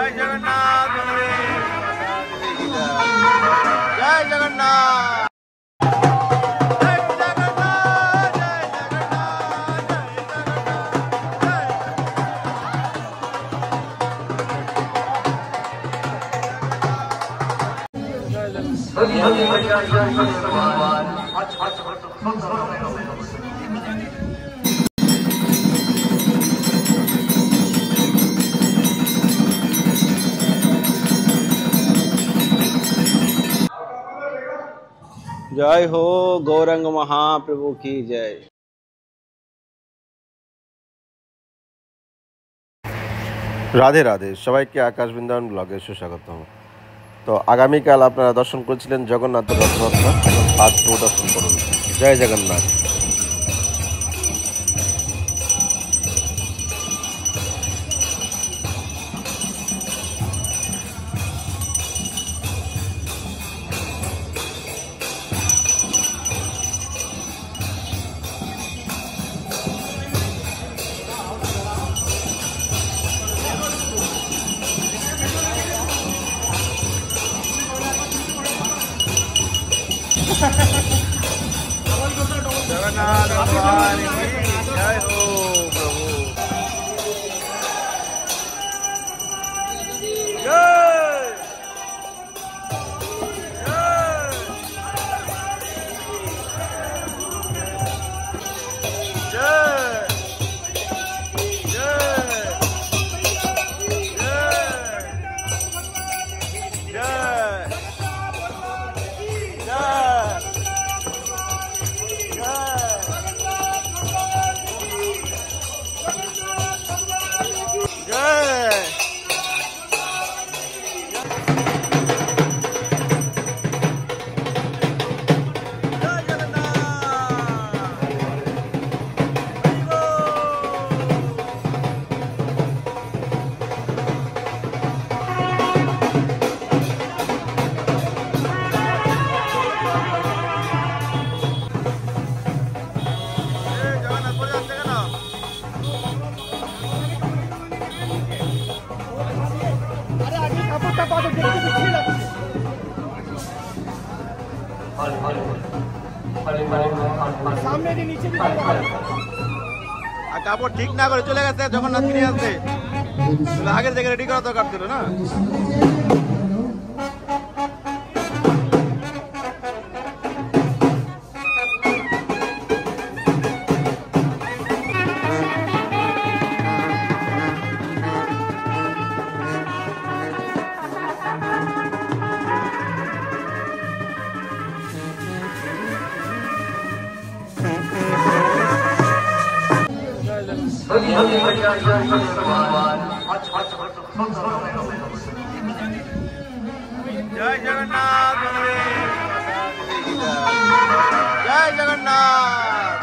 जय जगन्नाथ जय जगन्नाथ जय हो गौरंग महाप्रभु की जय। রাধে রাধে, সবাইকে আকাশ বৃন্দাবন ব্লগে সুস্বাগতম। তো আগামীকাল আপনারা দর্শন করেছিলেন জগন্নাথের রথযাত্রা, এখন পার্ট 2 দর্শন করুন। জয় জগন্নাথ। जगन्नाथ भगवान की जय हो प्रभु। जय কাপড় ঠিক না করে চলে গেছে জগন্নাথ কিনে আসতে, আগের জায়গায় রেডি করা দরকার ছিল না। जय जगन्नाथ जय जगन्नाथ।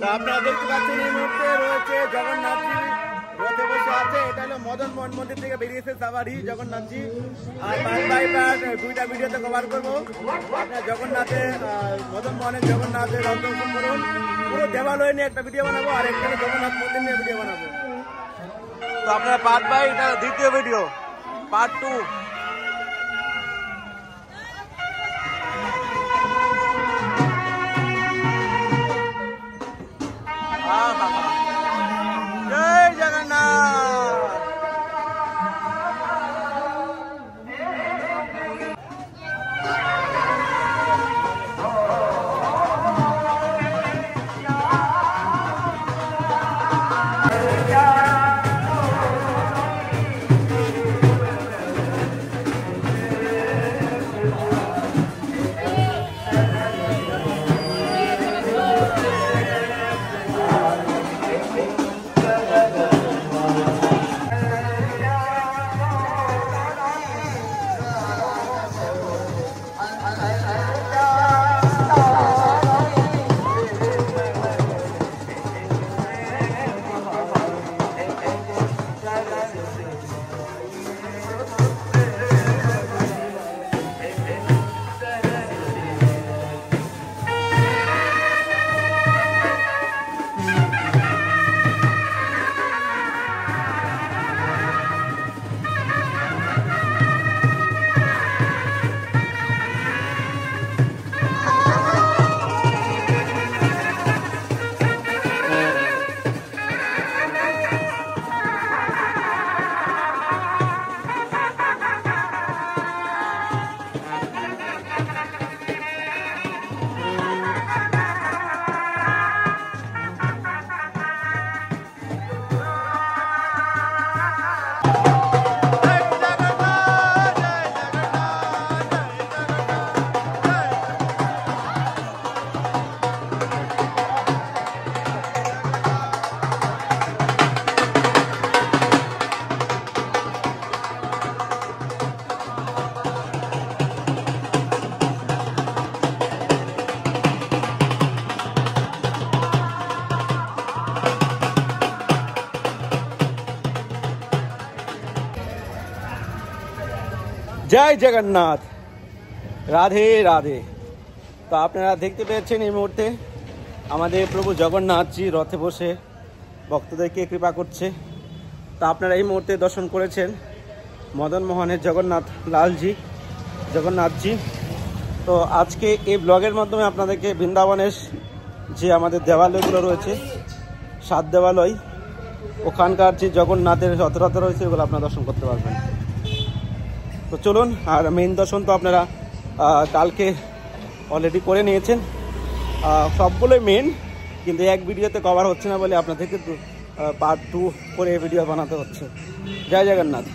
তো আপনারা দেখতে পাচ্ছেন এই মুহূর্তে রয়েছে জগন্নাথজি রথে বসে আছে। এটা হলো মদন মোহন মন্দির থেকে বেরিয়েছে সাবারি জগন্নাথজি। আর বাই দুইটা ভিডিওতে কভার করবো। আপনার জগন্নাথের মদন মোহনের জগন্নাথের রথ দর্শন করুন। পুরো দেবালয় নিয়ে একটা ভিডিও বানাবো, আর একটা জগন্নাথ মন্দির নিয়ে ভিডিও বানাবো। তো আপনারা পার্ট বাই, এটা দ্বিতীয় ভিডিও, পার্ট 2। जय जगन्नाथ। জয় জগন্নাথ, রাধে রাধে। তো আপনারা দেখতে পেয়েছেন এই মুহূর্তে আমাদের প্রভু জগন্নাথজি রথে বসে ভক্তদেরকে কৃপা করছে। তা আপনারা এই মুহূর্তে দর্শন করেছেন মদন মোহনের জগন্নাথজি। তো আজকে এই ব্লগের মাধ্যমে আপনাদেরকে বৃন্দাবনের যে আমাদের দেবালয়গুলো রয়েছে, 7 দেবালয়, ওখানকার যে জগন্নাথের রথ রয়েছে ওগুলো আপনারা দর্শন করতে পারবেন। তো চলুন, আর মেইন দর্শন তো আপনারা কালকে অলরেডি করে নিয়েছেন। সবগুলোই মেন, কিন্তু এক ভিডিওতে কভার হচ্ছে না বলে আপনাদেরকে পার্ট 2 করে ভিডিও বানাতে হচ্ছে। জয় জগন্নাথ।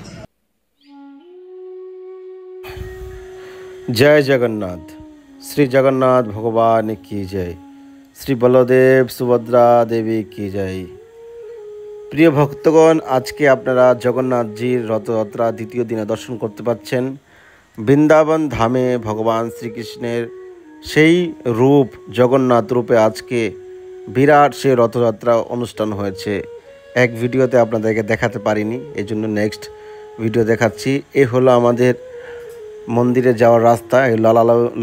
জয় জগন্নাথ। শ্রী জগন্নাথ ভগবান কি জয়। শ্রী বলদেব সুভদ্রা দেবী কি জয়। প্রিয় ভক্তগণ, আজকে আপনারা জগন্নাথজির রথযাত্রা দ্বিতীয় দিনে দর্শন করতে পাচ্ছেন। বৃন্দাবন ধামে ভগবান শ্রীকৃষ্ণের সেই রূপ জগন্নাথ রূপে আজকে বিরাট সে রথযাত্রা অনুষ্ঠান হয়েছে। এক ভিডিওতে আপনাদেরকে দেখাতে পারিনি, এই জন্য নেক্সট ভিডিও দেখাচ্ছি। এ হলো আমাদের মন্দিরে যাওয়ার রাস্তা, এই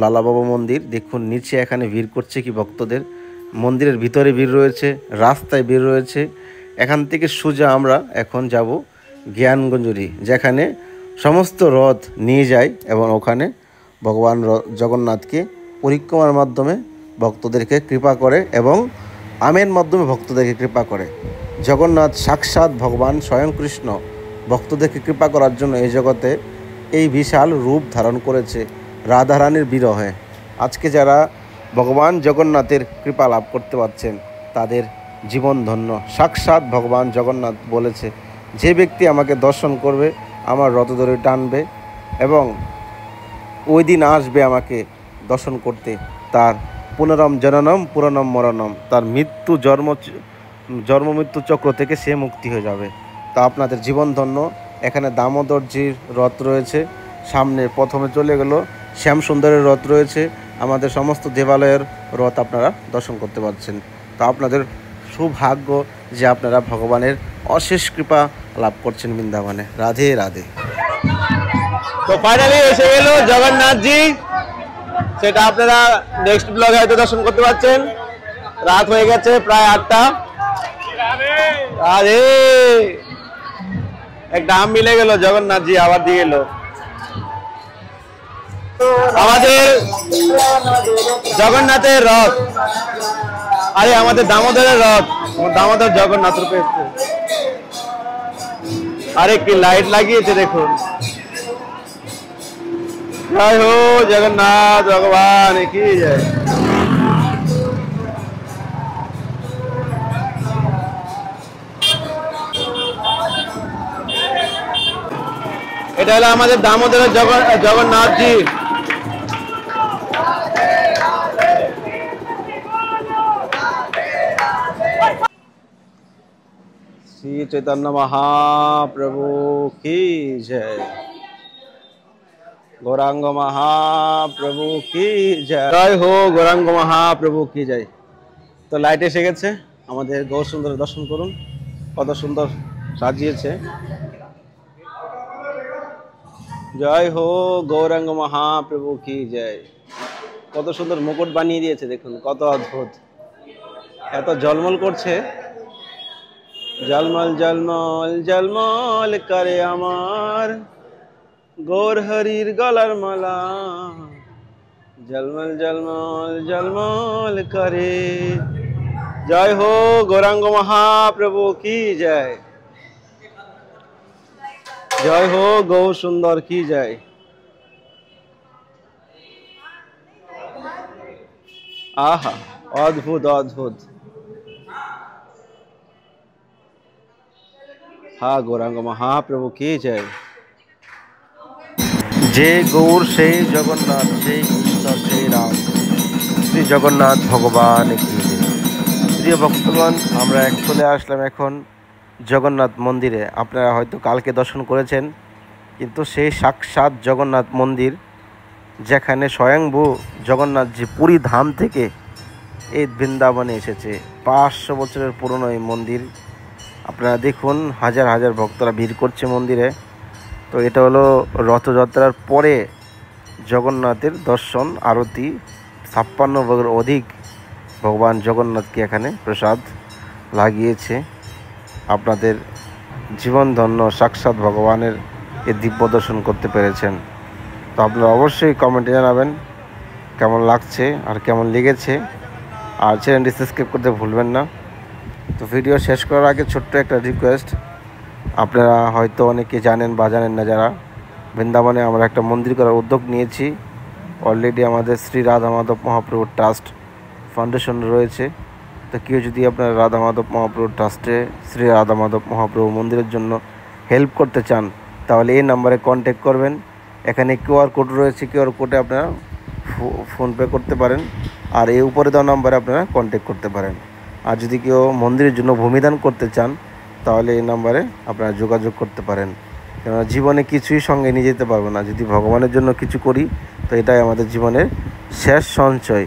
লালাবাবা মন্দির। দেখুন নিচে এখানে ভিড় করছে কি ভক্তদের, মন্দিরের ভিতরে ভিড় রয়েছে, রাস্তায় ভিড় রয়েছে। এখান থেকে সোজা আমরা এখন যাব জ্ঞানগঞ্জুরি, যেখানে সমস্ত রথ নিয়ে যায় এবং ওখানে ভগবান জগন্নাথকে পরিক্রমার মাধ্যমে ভক্তদেরকে কৃপা করে এবং আমের মাধ্যমে ভক্তদেরকে কৃপা করে। জগন্নাথ সাক্ষাৎ ভগবান স্বয়ং কৃষ্ণ ভক্তদেরকে কৃপা করার জন্য এই জগতে এই বিশাল রূপ ধারণ করেছে রাধারানীর বিরহে। আজকে যারা ভগবান জগন্নাথের কৃপা লাভ করতে পারছেন তাদের জীবন ধন্য। সাক্ষাৎ ভগবান জগন্নাথ বলেছে, যে ব্যক্তি আমাকে দর্শন করবে, আমার রথ ধরে টানবে এবং ওই দিন আসবে আমাকে দর্শন করতে, তার পুনরম জননম পুরনম মরণম, তার জন্ম মৃত্যু চক্র থেকে সে মুক্তি হয়ে যাবে। তা আপনাদের জীবন ধন্য। এখানে দামোদরজির রথ রয়েছে, সামনে প্রথমে চলে গেল শ্যামসুন্দরের রথ রয়েছে, আমাদের সমস্ত দেবালয়ের রথ আপনারা দর্শন করতে পারছেন। তা আপনাদের সৌভাগ্য যে আপনারা ভগবানের অশেষ কৃপা লাভ করছেন বৃন্দাবনে। রাধে রাধে। তো ফাইনালি এসে গেল জগন্নাথজি, সেটা আপনারা নেক্সট ব্লগে হয়তো দর্শন করতে পারছেন। রাত হয়ে গেছে প্রায় 8টা। আরে একটা আম মিলে গেল, জগন্নাথজি আবার দিয়ে গেল। আমাদের জগন্নাথের রথ, আরে আমাদের দামোদরের রথ, দামোদর জগন্নাথ রূপে এসছে। আরে কি লাইট লাগিয়েছে দেখুন। জয় হো জগন্নাথ ভগবান কি জয়। এটা হলো আমাদের দামোদরের জগন্নাথজি। শ্রী চৈতন্য মহাপ্রভু কি জয়। গৌরাঙ্গ মহাপ্রভু কি জয়। জয় হো গৌরাঙ্গ মহাপ্রভু কি জয়। তো লাইট এসে গেছে, আমাদের গৌর সুন্দর দর্শন করুন, কত সুন্দর সাজিয়েছে। জয় হো গৌরাঙ্গ মহাপ্রভু কি জয়। কত সুন্দর মুকুট বানিয়ে দিয়েছে দেখুন, কত অদ্ভুত, এত ঝলমল করছে। ঝলমল ঝলমল ঝলমল করে আমার গৌর হরির গলার মালা, ঝলমল ঝলমল ঝলমল করে। জয় হো গৌরাঙ্গ মহাপ্রভু কি জয়। জয় হো গৌর সুন্দর কি জয়। আহা অদ্ভুত অদ্ভুত। হা গৌরাঙ্গ মহাপ্রভু কি জয়। যে গৌর সেই জগন্নাথ, সেই কৃষ্ণ সেই রাম, শ্রী জগন্নাথ ভগবান কি জয়। প্রিয় ভক্তগণ, আমরা চলে আসলাম এখন জগন্নাথ মন্দিরে। আপনারা হয়তো কালকে দর্শন করেছেন, কিন্তু সেই সাক্ষাৎ জগন্নাথ মন্দির, যেখানে স্বয়ংভূ জগন্নাথজি পুরী ধাম থেকে এই বৃন্দাবনে এসেছে। 500 বছরের পুরনো এই মন্দির। আপনারা দেখুন, হাজার হাজার ভক্তরা ভিড় করছে মন্দিরে। তো তো এটা হলো রথযাত্রার পরে জগন্নাথের দর্শন আরতি, 56 ভাগের অধিক ভগবান জগন্নাথকে এখানে প্রসাদ লাগিয়েছে। আপনাদের জীবন ধন্য সাক্ষাৎ ভগবানের এই দিব্য দর্শন করতে পেরেছেন। তো আপনারা অবশ্যই কমেন্টে জানাবেন কেমন লাগছে আর কেমন লেগেছে, আর চ্যানেলটি সাবস্ক্রাইব করতে ভুলবেন না। তো ভিডিও শেষ করার আগে ছোট্ট একটা রিকোয়েস্ট, আপনারা হয়তো অনেকে জানেন বা জানেন না, যারা বৃন্দাবনে আমরা একটা মন্দির করার উদ্যোগ নিয়েছি। অলরেডি আমাদের শ্রী রাধা মাধব মহাপ্রভু ট্রাস্ট ফাউন্ডেশন রয়েছে। তো কেউ যদি আপনার রাধা মাধব মহাপ্রভু ট্রাস্টে শ্রী রাধা মাধব মহাপ্রভু মন্দিরের জন্য হেল্প করতে চান, তাহলে এই নাম্বারে কন্ট্যাক্ট করবেন। এখানে কিউআর কোড রয়েছে, কিউআর কোডে আপনারা ফোনপে করতে পারেন, আর এই উপরে দেওয়া নাম্বারে আপনারা কন্ট্যাক্ট করতে পারেন। আর যদি কেউ মন্দিরের জন্য ভূমিদান করতে চান, তাহলে এই নাম্বারে আপনারা যোগাযোগ করতে পারেন। কেননা জীবনে কিছুই সঙ্গে নিয়ে যেতে পারবো না, যদি ভগবানের জন্য কিছু করি তো এটাই আমাদের জীবনের শেষ সঞ্চয়।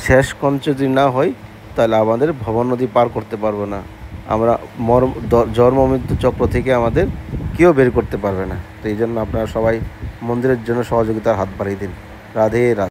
শেষ সঞ্চয় যদি না হয়, তাহলে আমাদের ভব নদী পার করতে পারবো না। আমরা জন্ম মৃত্যু চক্র থেকে আমাদের কেউ বের করতে পারবে না। তো এই জন্য আপনারা সবাই মন্দিরের জন্য সহযোগিতার হাত বাড়িয়ে দিন। রাধে রাধে।